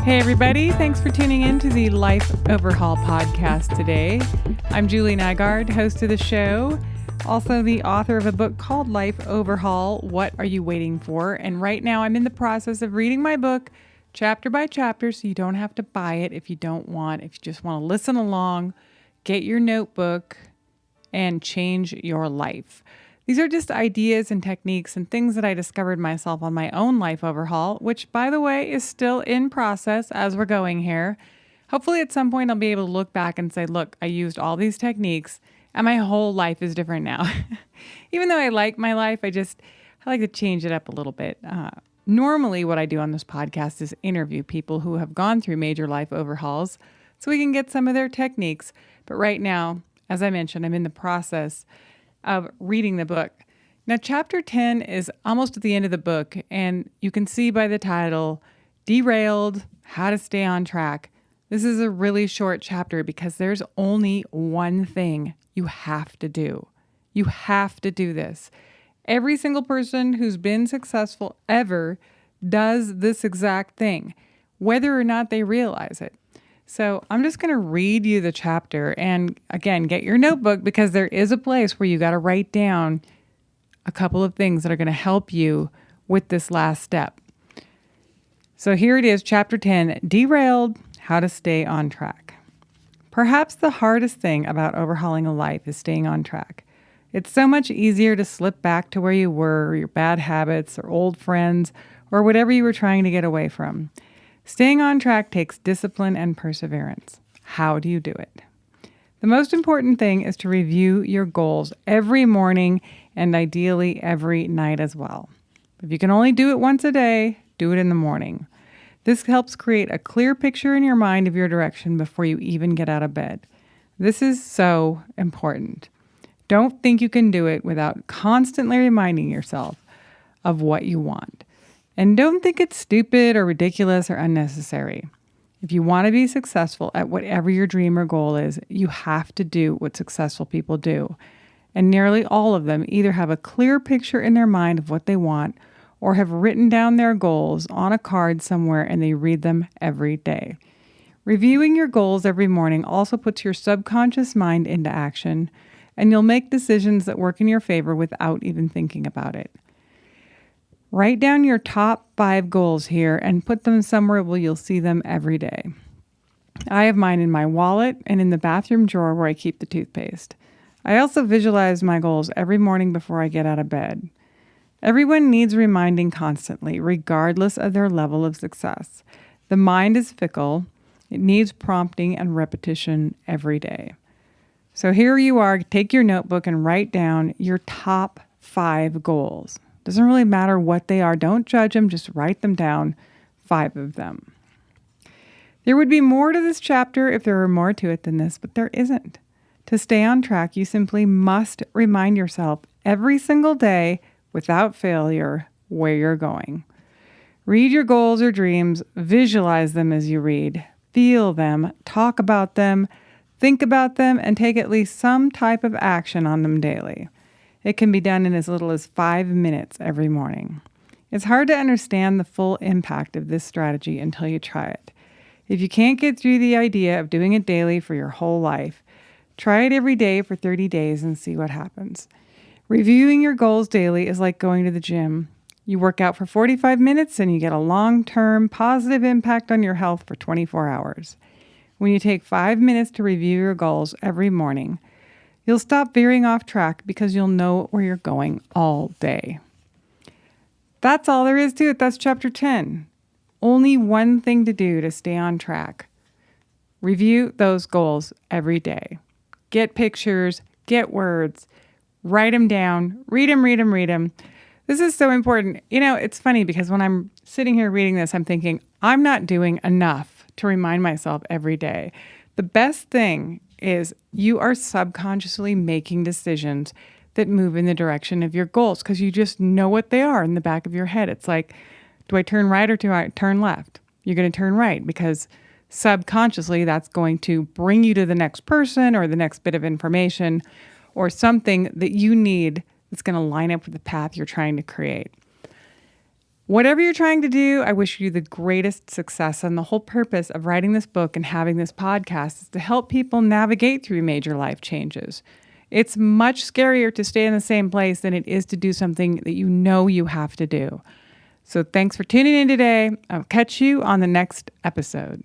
Hey, everybody. Thanks for tuning in to the Life Overhaul podcast today. I'm Julie Nygaard, host of the show, also the author of a book called Life Overhaul, What Are You Waiting For? And right now I'm in the process of reading my book chapter by chapter, so you don't have to buy it if you don't want. If you just want to listen along, get your notebook and change your life. These are just ideas and techniques and things that I discovered myself on my own life overhaul, which, by the way, is still in process as we're going here. Hopefully at some point I'll be able to look back and say, look, I used all these techniques and my whole life is different now. Even though I like my life, I like to change it up a little bit. Normally what I do on this podcast is interview people who have gone through major life overhauls so we can get some of their techniques. But right now, as I mentioned, I'm in the process of reading the book. Now, chapter 10 is almost at the end of the book, and you can see by the title, Derailed, How to Stay on Track. This is a really short chapter because there's only one thing you have to do. You have to do this. Every single person who's been successful ever does this exact thing, whether or not they realize it. So I'm just going to read you the chapter, and again, get your notebook because there is a place where you got to write down a couple of things that are going to help you with this last step. So here it is, chapter 10, Derailed, How to Stay on Track. Perhaps the hardest thing about overhauling a life is staying on track. It's so much easier to slip back to where you were, or your bad habits, or old friends, or whatever you were trying to get away from. Staying on track takes discipline and perseverance. How do you do it? The most important thing is to review your goals every morning and ideally every night as well. If you can only do it once a day, do it in the morning. This helps create a clear picture in your mind of your direction before you even get out of bed. This is so important. Don't think you can do it without constantly reminding yourself of what you want. And don't think it's stupid or ridiculous or unnecessary. If you want to be successful at whatever your dream or goal is, you have to do what successful people do. And nearly all of them either have a clear picture in their mind of what they want or have written down their goals on a card somewhere and they read them every day. Reviewing your goals every morning also puts your subconscious mind into action, and you'll make decisions that work in your favor without even thinking about it. Write down your top 5 goals here and put them somewhere where you'll see them every day. I have mine in my wallet and in the bathroom drawer where I keep the toothpaste. I also visualize my goals every morning before I get out of bed. Everyone needs reminding constantly, regardless of their level of success. The mind is fickle. It needs prompting and repetition every day. So here you are. Take your notebook and write down your top 5 goals. Doesn't really matter what they are. Don't judge them. Just write them down, 5 of them. There would be more to this chapter if there were more to it than this, but there isn't. To stay on track, you simply must remind yourself every single day, without failure, where you're going. Read your goals or dreams, visualize them as you read, feel them, talk about them, think about them, and take at least some type of action on them daily. It can be done in as little as 5 minutes every morning. It's hard to understand the full impact of this strategy until you try it. If you can't get through the idea of doing it daily for your whole life, try it every day for 30 days and see what happens. Reviewing your goals daily is like going to the gym. You work out for 45 minutes and you get a long-term positive impact on your health for 24 hours. When you take 5 minutes to review your goals every morning, you'll stop veering off track because you'll know where you're going all day. That's all there is to it. That's chapter 10. Only one thing to do to stay on track. Review those goals every day. Get pictures, get words, write them down, read them. This is so important. You know, it's funny because when I'm sitting here reading this, I'm thinking, I'm not doing enough to remind myself every day. The best thing is you are subconsciously making decisions that move in the direction of your goals because you just know what they are in the back of your head. It's like, do I turn right or do I turn left? You're going to turn right because subconsciously that's going to bring you to the next person or the next bit of information or something that you need that's going to line up with the path you're trying to create. Whatever you're trying to do, I wish you the greatest success. And the whole purpose of writing this book and having this podcast is to help people navigate through major life changes. It's much scarier to stay in the same place than it is to do something that you know you have to do. So thanks for tuning in today. I'll catch you on the next episode.